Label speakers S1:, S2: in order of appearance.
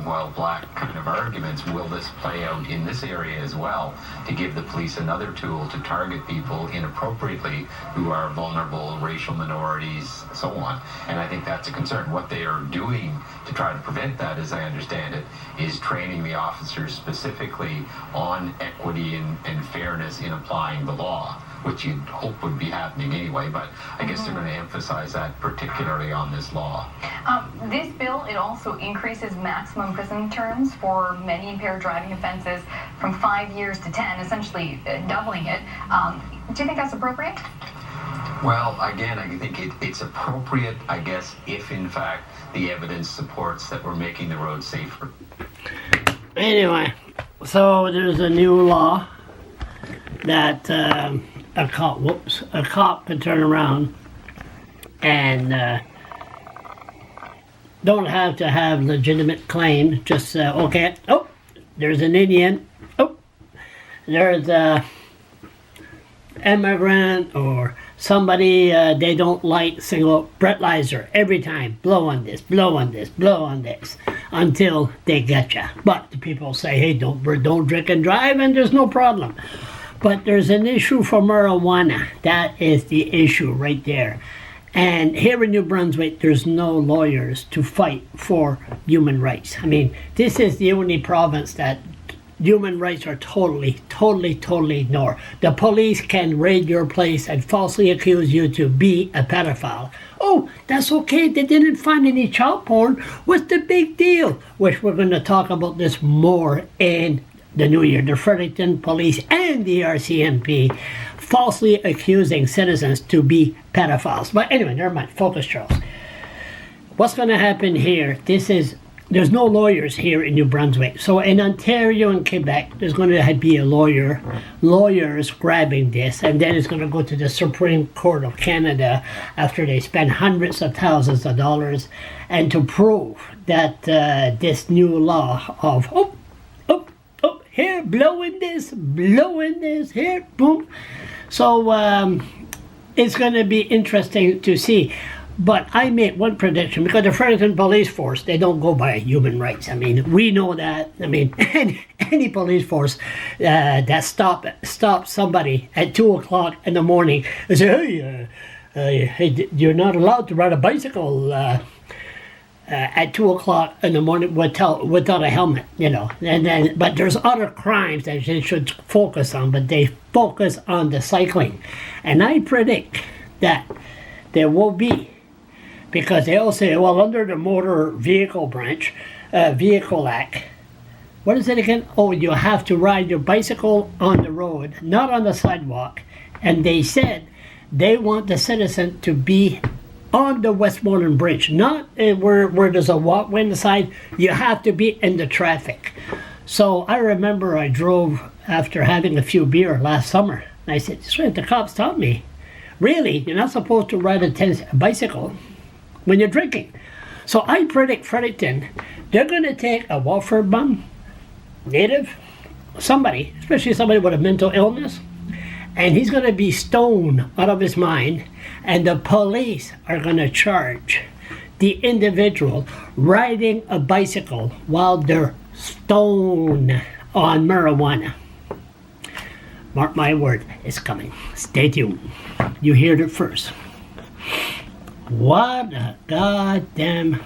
S1: well, black kind of arguments. Will this play out in this area as well, to give the police another tool to target people inappropriately who are vulnerable, racial minorities, so on? And I think that's a concern. What they are doing to try to prevent that, as I understand it, is training the officers specifically on equity and fairness in applying the law, which you'd hope would be happening anyway, but I guess they're going to emphasize that particularly on this law.
S2: This bill, it also increases maximum prison terms for many impaired driving offenses from 5 years to 10, essentially doubling it. Do you think that's appropriate?
S1: Well, again, I think it's appropriate, I guess, if in fact the evidence supports that we're making the roads safer.
S3: Anyway, so there's a new law that a cop can turn around and don't have to have legitimate claim. Just okay, oh, there's an Indian, oh, there's a immigrant or somebody they don't like, single breathalyzer every time, blow on this, blow on this, blow on this, until they get you. But the people say, hey, don't drink and drive, and there's no problem. But there's an issue for marijuana. That is the issue right there. And here in New Brunswick, there's no lawyers to fight for human rights. I mean, this is the only province that human rights are totally ignored. The police can raid your place and falsely accuse you to be a pedophile. Oh, that's okay. They didn't find any child porn. What's the big deal? Which we're going to talk about this more in the new year. The Fredericton police and the RCMP falsely accusing citizens to be pedophiles. But anyway, never mind. Focus, Charles. What's going to happen here? There's no lawyers here in New Brunswick. So in Ontario and Quebec, there's going to be a lawyers grabbing this, and then it's going to go to the Supreme Court of Canada after they spend hundreds of thousands of dollars, and to prove that this new law of here, blowing this, here, boom. So it's going to be interesting to see. But I make one prediction, because the Fredericton police force, they don't go by human rights. I mean, we know that. I mean, any police force that stops somebody at 2 o'clock in the morning and say, hey, you're not allowed to ride a bicycle at 2 o'clock in the morning without a helmet, you know. But there's other crimes that they should focus on, but they focus on the cycling. And I predict that there will be, because they all say, well, under the Motor Vehicle Act, what is it again? Oh, you have to ride your bicycle on the road, not on the sidewalk. And they said they want the citizen to be on the Westmoreland Bridge, not where there's a walkway on the side. You have to be in the traffic. So I remember I drove after having a few beer last summer. And I said, the cops taught me, really, you're not supposed to ride a bicycle when you're drinking. So I predict Fredericton, they're going to take a Walford bum, native, somebody, especially somebody with a mental illness, and he's going to be stoned out of his mind, and the police are going to charge the individual riding a bicycle while they're stoned on marijuana. Mark my word, it's coming. Stay tuned. You heard it first. What a goddamn...